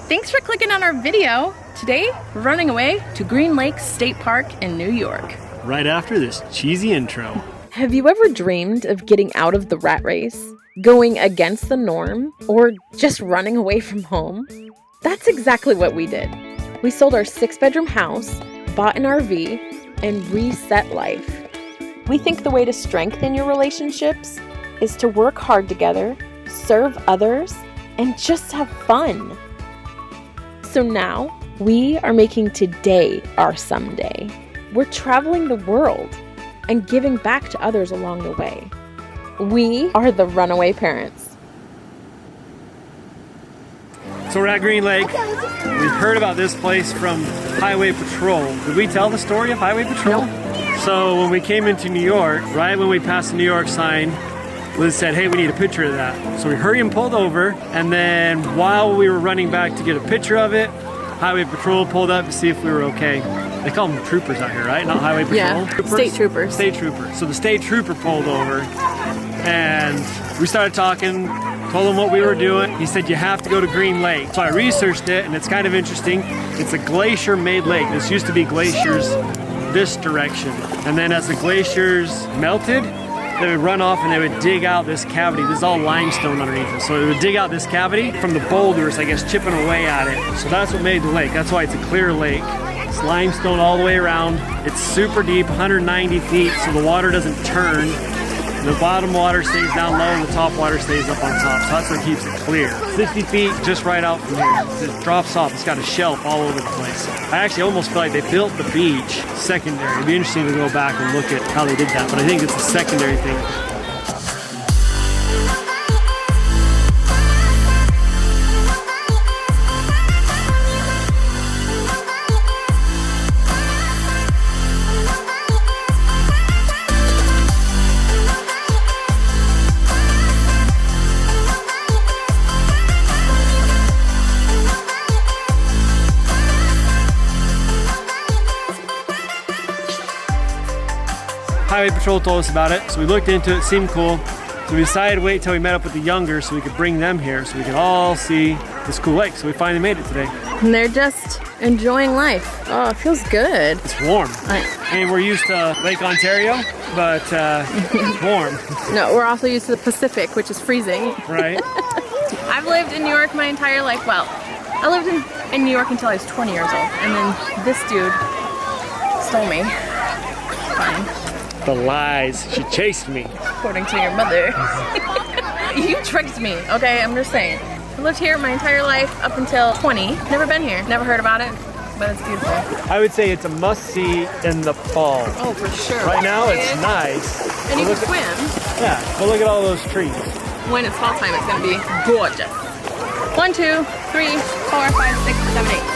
Thanks for clicking on our video. Today, we're running away to Green Lake State Park in New York. Right after this cheesy intro. Have you ever dreamed of getting out of the rat race, going against the norm, or just running away from home? That's exactly what we did. We sold our 6-bedroom house, bought an RV, and reset life. We think the way to strengthen your relationships is to work hard together, serve others, and just have fun. So now, we are making today our someday. We're traveling the world and giving back to others along the way. We are the runaway parents. So we're at Green Lake. We've heard about this place from Highway Patrol. Did we tell the story of Highway Patrol? No. So when we came into New York, right when we passed the New York sign, Liz said, hey, we need a picture of that. So we hurried and pulled over, and then while we were running back to get a picture of it, Highway Patrol pulled up to see if we were okay. They call them troopers out here, right? Not Highway Patrol. Yeah, Troopers? state troopers. State troopers. So the state trooper pulled over, and we started talking, told him what we were doing. He said, you have to go to Green Lake. So I researched it, and it's kind of interesting. It's a glacier-made lake. This used to be glaciers this direction. And then as the glaciers melted, they would run off and they would dig out this cavity. This is all limestone underneath it. So they would dig out this cavity from the boulders, I guess, chipping away at it. So that's what made the lake. That's why it's a clear lake. It's limestone all the way around. It's super deep, 190 feet, so the water doesn't turn. The bottom water stays down low and the top water stays up on top. So that's what keeps it clear. 60 feet just right out from here. It drops off. It's got a shelf all over the place. I actually almost feel like they built the beach secondary. It'd be interesting to go back and look at how they did that, but I think it's a secondary thing. Highway Patrol told us about it, so we looked into it, seemed cool. So we decided to wait until we met up with the younger so we could bring them here so we could all see this cool lake. So we finally made it today. And they're just enjoying life. Oh, it feels good. It's warm. I mean, we're used to Lake Ontario, but it's warm. No, we're also used to the Pacific, which is freezing. Right. I've lived in New York my entire life. Well, I lived in New York until I was 20 years old, and then this dude stole me. Fine. The lies. She chased me. According to your mother. You tricked me, okay? I'm just saying. I lived here my entire life up until 20. Never been here. Never heard about it, but it's beautiful. I would say it's a must-see in the fall. Oh, for sure. Right now it's nice. And you can swim. Yeah, but look at all those trees. When it's fall time, it's gonna be gorgeous. 1, 2, 3, 4, 5, 6, 7, 8.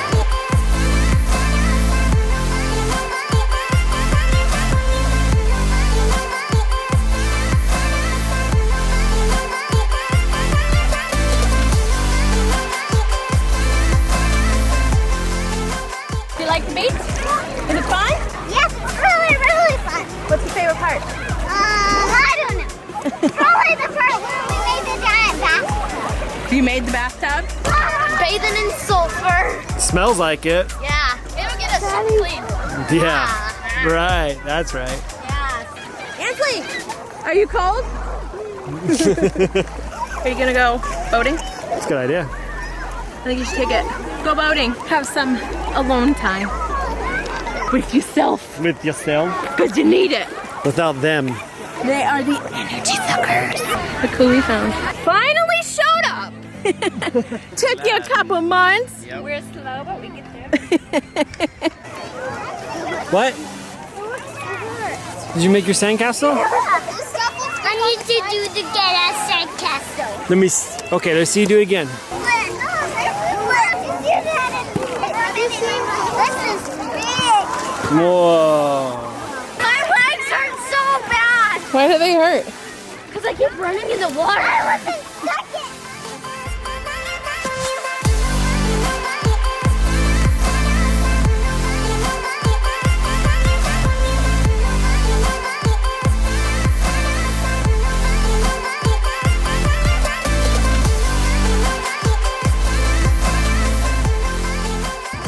Like the beach? Is it fun? Yes, it's really, really fun. What's your favorite part? I don't know. Probably the part where we made the giant bathtub. You made the bathtub? Bathing in sulfur. Smells like it. Yeah, it'll get us so clean. Yeah, right, that's right. Yeah. Ansley! Are you cold? Are you gonna go boating? That's a good idea. I think you should take it. Go boating. Have some alone time. With yourself. With yourself. Because you need it. Without them. They are the energy suckers. Look who we found. Finally showed up. Took you a couple months. Yep. We're slow, but we get there. What? Did you make your sandcastle? I need to do the get us sandcastle. Let me, okay, let's see you do it again. This is big. Whoa. My legs hurt so bad. Why do they hurt? Because I keep running in the water. I wasn't stuck it.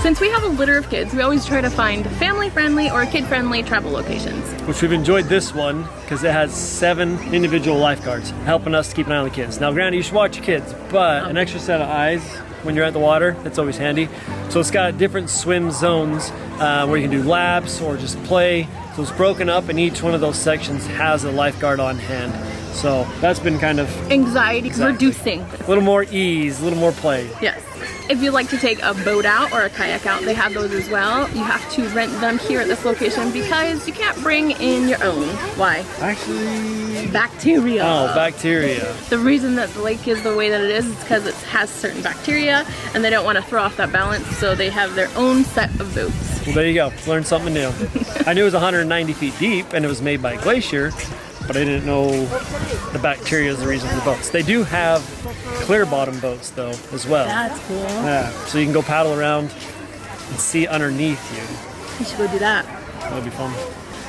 Since we have a litter of kids, we always try to find family-friendly or kid-friendly travel locations. Which we've enjoyed this one because it has 7 individual lifeguards helping us to keep an eye on the kids. Now granted, you should watch your kids, but an extra set of eyes when you're at the water, that's always handy. So it's got different swim zones where you can do laps or just play. So it's broken up and each one of those sections has a lifeguard on hand. So that's been kind of Anxiety reducing. a little more ease, a little more play. Yes. If you'd like to take a boat out or a kayak out, they have those as well. You have to rent them here at this location because you can't bring in your own. Why? Actually, Bacteria. oh, bacteria. The reason that the lake is the way that it is because it has certain bacteria and they don't want to throw off that balance, so they have their own set of boats. Well, there you go. Learned something new. I knew it was 190 feet deep and it was made by a glacier, but I didn't know the bacteria is the reason for the boats. They do have clear bottom boats though as well. That's cool. Yeah, so you can go paddle around and see underneath you. You should go do that. That'll be fun.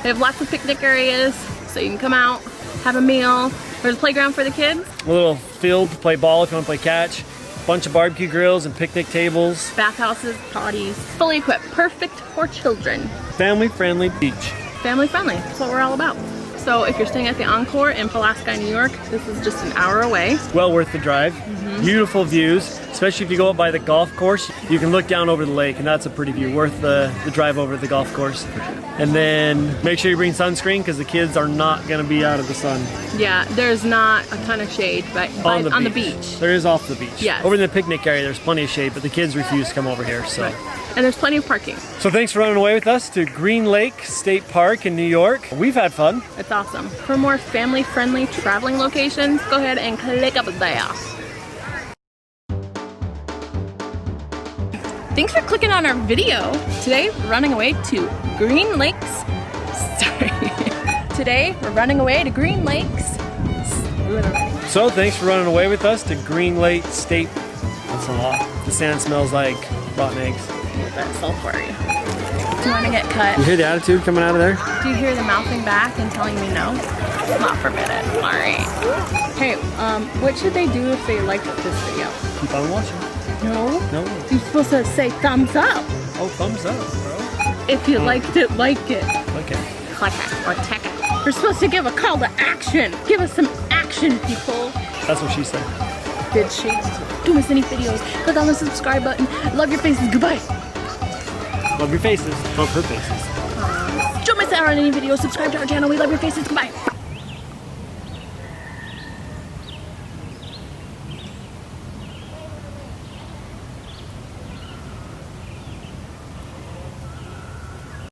They have lots of picnic areas, so you can come out, have a meal. There's a playground for the kids. A little field to play ball if you want to play catch. Bunch of barbecue grills and picnic tables. Bathhouses, potties, fully equipped, perfect for children. Family-friendly beach. Family friendly, that's what we're all about. So if you're staying at the Encore in Pulaski, New York, this is just an hour away. Well worth the drive. Beautiful views, especially if you go up by the golf course. You can look down over the lake and that's a pretty view. Worth the drive over to the golf course. And then make sure you bring sunscreen because the kids are not going to be out of the sun. Yeah, there's not a ton of shade, but on the beach. There is off the beach. Yes. Over in the picnic area, there's plenty of shade, but the kids refuse to come over here. So. Right. And there's plenty of parking. So thanks for running away with us to Green Lake State Park in New York. We've had fun. It's awesome. For more family-friendly traveling locations, go ahead and click up there. Thanks for clicking on our video. Today, we're running away to Green Lakes. Sorry. Today, we're running away to Green Lakes. So thanks for running away with us to Green Lake State. That's a lot. The sand smells like rotten eggs. That's sulfury. Do you want to get cut? You hear the attitude coming out of there? Do you hear the mouthing back and telling me no? It's not forbidden. All right. Hey, what should they do if they liked this video? Keep on watching. No. No. You're supposed to say thumbs up. Oh, thumbs up, bro. If you liked it, like it. Okay. Click it or tick it. We're supposed to give a call to action. Give us some action, people. That's what she said. Did she? Don't miss any videos. Click on the subscribe button. Love your faces. Goodbye. Love your faces. Love her faces. Don't miss out on any videos. Subscribe to our channel. We love your faces. Goodbye.